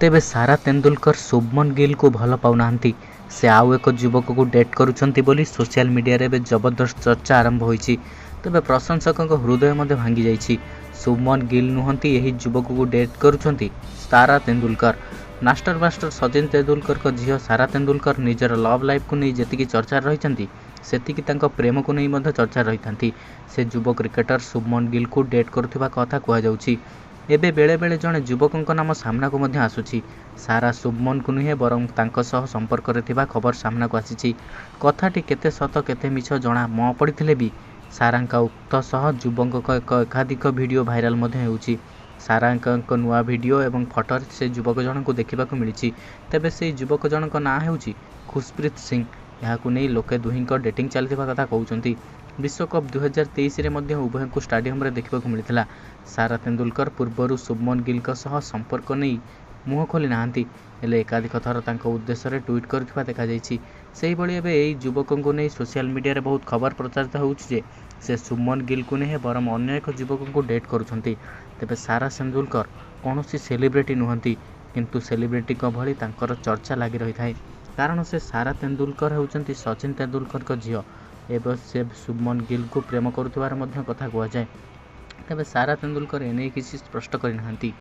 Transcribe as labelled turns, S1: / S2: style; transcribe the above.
S1: ତେବେ ସାରା ତେନ୍ଦୁଲକର ଶୁଭମନ ଗିଲଙ୍କୁ ଭଲ ପାଉନାହାନ୍ତି। ସେ ଆଉ ଏକ ଯୁବକକୁ ଡେଟ୍ କରୁଛନ୍ତି ବୋଲି ସୋସିଆଲ ମିଡିଆରେ ଏବେ ଜବରଦସ୍ତ ଚର୍ଚ୍ଚା ଆରମ୍ଭ ହୋଇଛି। ତେବେ ପ୍ରଶଂସକଙ୍କ ହୃଦୟ ମଧ୍ୟ ଭାଙ୍ଗି ଯାଇଛି। ଶୁଭମନ ଗିଲ ନୁହନ୍ତି ଏହି ଯୁବକକୁ ଡେଟ୍ କରୁଛନ୍ତି ସାରା ତେନ୍ଦୁଲକର। ମାଷ୍ଟର ବ୍ଲାଷ୍ଟର ସଚିନ ତେନ୍ଦୁଲକରଙ୍କ ଝିଅ ସାରା ତେନ୍ଦୁଲକର ନିଜର ଲଭ୍ ଲାଇଫକୁ ନେଇ ଯେତିକି ଚର୍ଚ୍ଚାରେ ରହିଛନ୍ତି, ସେତିକି ତାଙ୍କ ପ୍ରେମକୁ ନେଇ ମଧ୍ୟ ଚର୍ଚ୍ଚାରେ ରହିଥାନ୍ତି। ସେ ଯୁବ କ୍ରିକେଟର ଶୁଭମନ ଗିଲଙ୍କୁ ଡେଟ୍ କରୁଥିବା କଥା କୁହାଯାଉଛି। ଏବେ ବେଳେବେଳେ ଜଣେ ଯୁବକଙ୍କ ନାମ ସାମ୍ନାକୁ ମଧ୍ୟ ଆସୁଛି। ସାରା ଶୁଭମନକୁ ନୁହେଁ ବରଂ ତାଙ୍କ ସହ ସମ୍ପର୍କରେ ଥିବା ଖବର ସାମ୍ନାକୁ ଆସିଛି। କଥାଟି କେତେ ସତ କେତେ ମିଛ ଜଣା ନ ପଡ଼ିଥିଲେ ବି ସାରାଙ୍କ ଉକ୍ତ ସହ ଯୁବକଙ୍କ ଏକାଧିକ ଭିଡ଼ିଓ ଭାଇରାଲ ମଧ୍ୟ ହେଉଛି। ସାରାଙ୍କ ନୂଆ ଭିଡ଼ିଓ ଏବଂ ଫଟୋରେ ସେ ଯୁବକ ଜଣଙ୍କୁ ଦେଖିବାକୁ ମିଳିଛି। ତେବେ ସେହି ଯୁବକ ଜଣଙ୍କ ନାଁ ହେଉଛି ଖୁଶପ୍ରୀତ ସିଂ। ଏହାକୁ ନେଇ ଲୋକେ ଦୁହିଁଙ୍କ ଡେଟିଂ ଚାଲିଥିବା କଥା କହୁଛନ୍ତି। ବିଶ୍ୱକପ୍ 2023ରେ ମଧ୍ୟ ଉଭୟଙ୍କୁ ଷ୍ଟାଡିୟମରେ ଦେଖିବାକୁ ମିଳିଥିଲା। ସାରା ତେନ୍ଦୁଲକର ପୂର୍ବରୁ ଶୁଭମନ ଗିଲଙ୍କ ସହ ସମ୍ପର୍କ ନେଇ ମୁହଁ ଖୋଲି ନାହାନ୍ତି, ହେଲେ ଏକାଧିକ ଥର ତାଙ୍କ ଉଦ୍ଦେଶ୍ୟରେ ଟ୍ୱିଟ୍ କରୁଥିବା ଦେଖାଯାଇଛି। ସେହିଭଳି ଏବେ ଏହି ଯୁବକଙ୍କୁ ନେଇ ସୋସିଆଲ ମିଡିଆରେ ବହୁତ ଖବର ପ୍ରଚାରିତ ହେଉଛି ଯେ ସେ ଶୁଭମନ ଗିଲଙ୍କୁ ନୁହେଁ ବରଂ ଅନ୍ୟ ଏକ ଯୁବକଙ୍କୁ ଡେଟ୍ କରୁଛନ୍ତି। ତେବେ ସାରା ତେନ୍ଦୁଲକର କୌଣସି ସେଲିବ୍ରିଟି ନୁହନ୍ତି, କିନ୍ତୁ ସେଲିବ୍ରିଟିଙ୍କ ଭଳି ତାଙ୍କର ଚର୍ଚ୍ଚା ଲାଗି ରହିଥାଏ। କାରଣ ସେ ସାରା ତେନ୍ଦୁଲକର ହେଉଛନ୍ତି ସଚିନ ତେନ୍ଦୁଲକରଙ୍କ ଝିଅ। ଏବେ ସେ ଶୁଭମନ ଗିଲଙ୍କୁ ପ୍ରେମ କରୁଥିବାର ମଧ୍ୟ କଥା କୁହାଯାଏ। ତେବେ ସାରା ତେନ୍ଦୁଲକର ଏନେଇ କିଛି ସ୍ପଷ୍ଟ କରିନାହାନ୍ତି।